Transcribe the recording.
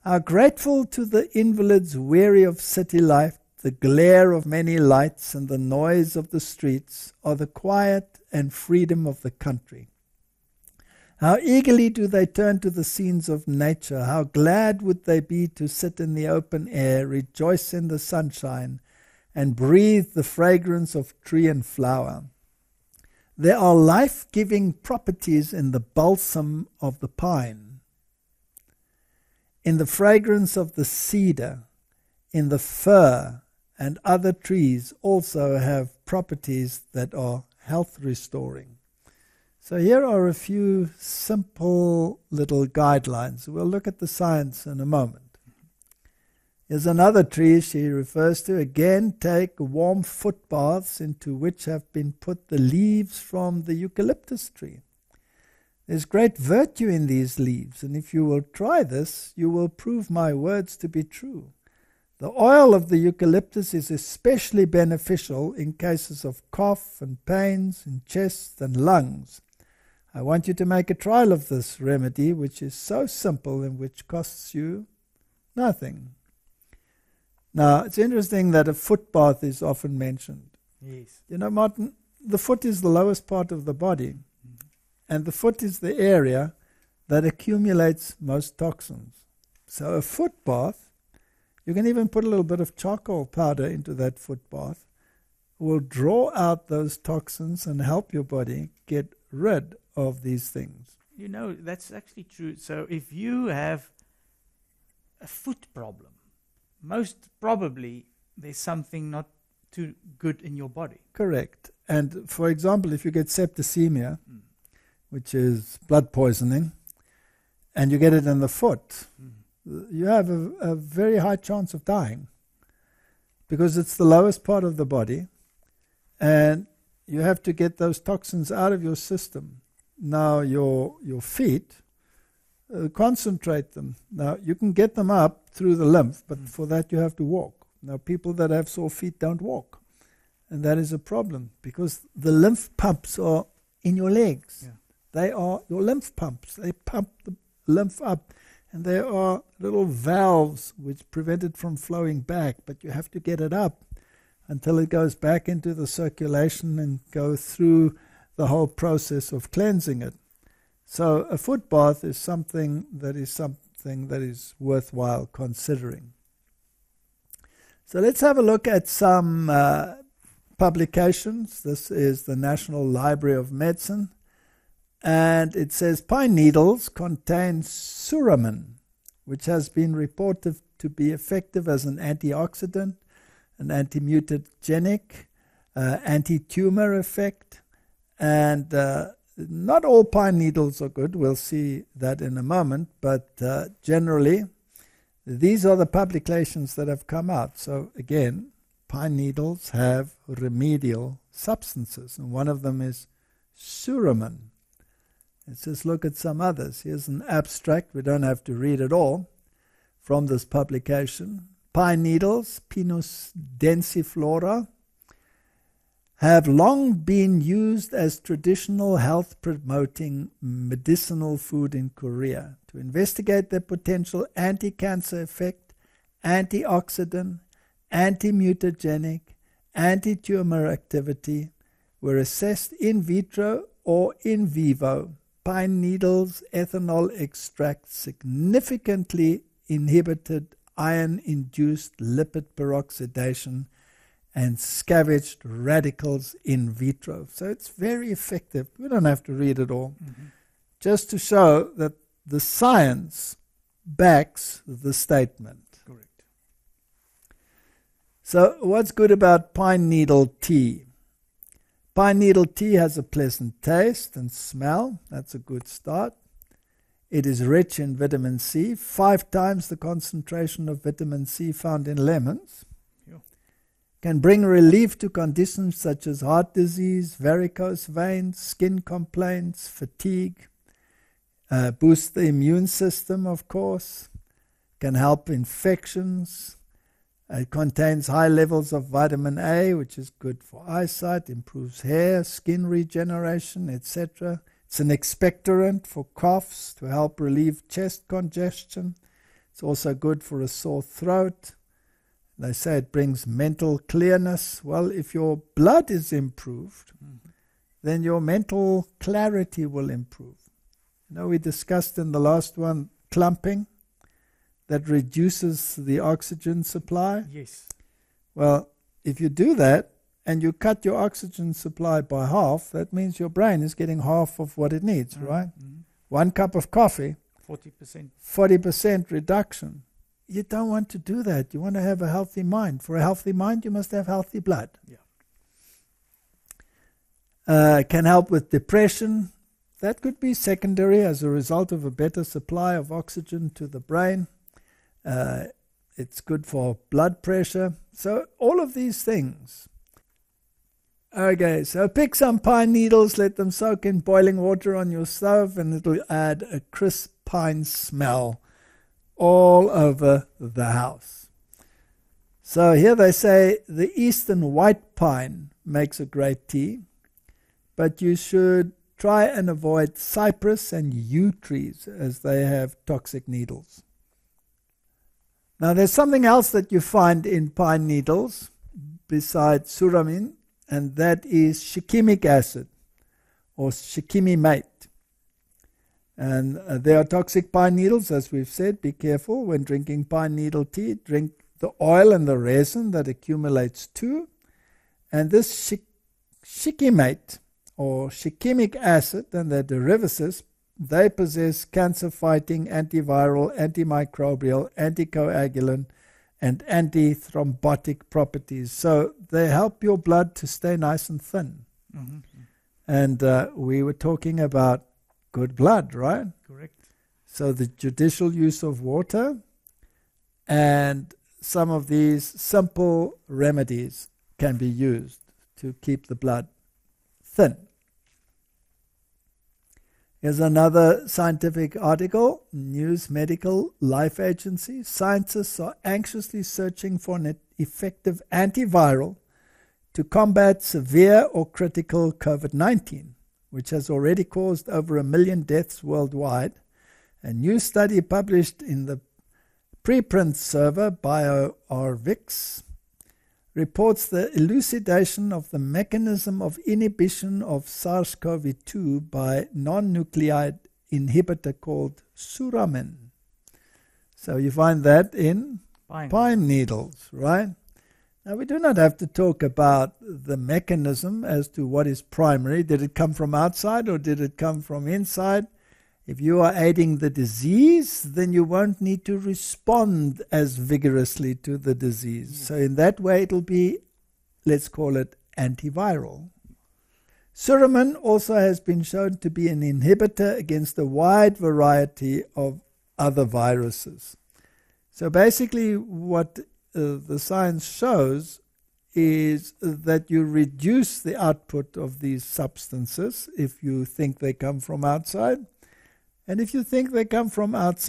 How grateful to the invalids weary of city life, the glare of many lights and the noise of the streets, are the quiet and freedom of the country. How eagerly do they turn to the scenes of nature, how glad would they be to sit in the open air, rejoice in the sunshine, and breathe the fragrance of tree and flower. There are life-giving properties in the balsam of the pine, in the fragrance of the cedar, in the fir, and other trees also have properties that are health restoring. So here are a few simple little guidelines. We'll look at the science in a moment. Here's another tree she refers to. Again, take warm foot baths into which have been put the leaves from the eucalyptus tree. There's great virtue in these leaves, and if you will try this, you will prove my words to be true. The oil of the eucalyptus is especially beneficial in cases of cough and pains in chest and lungs. I want you to make a trial of this remedy, which is so simple and which costs you nothing. Now, it's interesting that a foot bath is often mentioned. Yes. You know, Martin, the foot is the lowest part of the body, and the foot is the area that accumulates most toxins. So a foot bath, you can even put a little bit of charcoal powder into that foot bath, will draw out those toxins and help your body get rid of these things. You know, that's actually true. So if you have a foot problem, most probably there's something not too good in your body. Correct. And for example, if you get septicemia, which is blood poisoning, and you get it in the foot, you have a very high chance of dying because it's the lowest part of the body and you have to get those toxins out of your system. Now your feet, concentrate them. Now you can get them up through the lymph, but for that you have to walk. Now people that have sore feet don't walk, and that is a problem because the lymph pumps are in your legs. Yeah. They are your lymph pumps. They pump the lymph up, and there are little valves which prevent it from flowing back, but you have to get it up until it goes back into the circulation and go through the whole process of cleansing it. So a foot bath is something that is worthwhile considering. So let's have a look at some publications. This is the National Library of Medicine, and it says pine needles contain suramin, which has been reported to be effective as an antioxidant, an anti-mutagenic, anti-tumor effect, and not all pine needles are good. We'll see that in a moment, but generally, these are the publications that have come out. So again, pine needles have remedial substances, and one of them is suramin. Let's just look at some others. Here's an abstract. We don't have to read it all from this publication. Pine needles, Pinus densiflora, have long been used as traditional health-promoting medicinal food in Korea. To investigate their potential anti-cancer effect, antioxidant, anti-mutagenic, anti-tumor activity were assessed in vitro or in vivo. Pine needles ethanol extract significantly inhibited iron-induced lipid peroxidation and scavenged radicals in vitro. So it's very effective. We don't have to read it all. Just to show that the science backs the statement. Correct. So what's good about pine needle tea? Pine needle tea has a pleasant taste and smell. That's a good start. It is rich in vitamin C, 5 times the concentration of vitamin C found in lemons. Can bring relief to conditions such as heart disease, varicose veins, skin complaints, fatigue. Boost the immune system, of course. Can help infections. It contains high levels of vitamin A, which is good for eyesight, improves hair, skin regeneration, etc. It's an expectorant for coughs to help relieve chest congestion. It's also good for a sore throat. They say it brings mental clearness. Well, if your blood is improved, then your mental clarity will improve. You know, we discussed in the last one clumping that reduces the oxygen supply. Yes. Well, if you do that and you cut your oxygen supply by half, that means your brain is getting half of what it needs, right? 1 cup of coffee, 40% reduction. You don't want to do that. You want to have a healthy mind. For a healthy mind, you must have healthy blood. Can help with depression. That could be secondary as a result of a better supply of oxygen to the brain. It's good for blood pressure. So all of these things. Okay, so pick some pine needles, let them soak in boiling water on your stove, and it'll add a crisp pine smell all over the house. So here they say the eastern white pine makes a great tea, but you should try and avoid cypress and yew trees as they have toxic needles. Now there's something else that you find in pine needles besides suramin, and that is shikimic acid or shikimimate. And there are toxic pine needles, as we've said. Be careful when drinking pine needle tea. Drink the oil and the resin that accumulates too. And this shikimate or shikimic acid and their derivatives, they possess cancer-fighting, antiviral, antimicrobial, anticoagulant, and antithrombotic properties. So they help your blood to stay nice and thin. And we were talking about good blood, right? Correct. So the judicial use of water and some of these simple remedies can be used to keep the blood thin. Here's another scientific article, News Medical Life Agency. Scientists are anxiously searching for an effective antiviral to combat severe or critical COVID-19, which has already caused over 1 million deaths worldwide. A new study published in the preprint server BioRvix reports the elucidation of the mechanism of inhibition of SARS-CoV-2 by non-nucleide inhibitor called suramin. So you find that in pine needles, right? Now we do not have to talk about the mechanism as to what is primary. Did it come from outside or did it come from inside? If you are aiding the disease, then you won't need to respond as vigorously to the disease. So in that way, it'll be, let's call it, antiviral. Suramin also has been shown to be an inhibitor against a wide variety of other viruses. So basically what the science shows is that you reduce the output of these substances if you think they come from outside. And if you think they come from outside,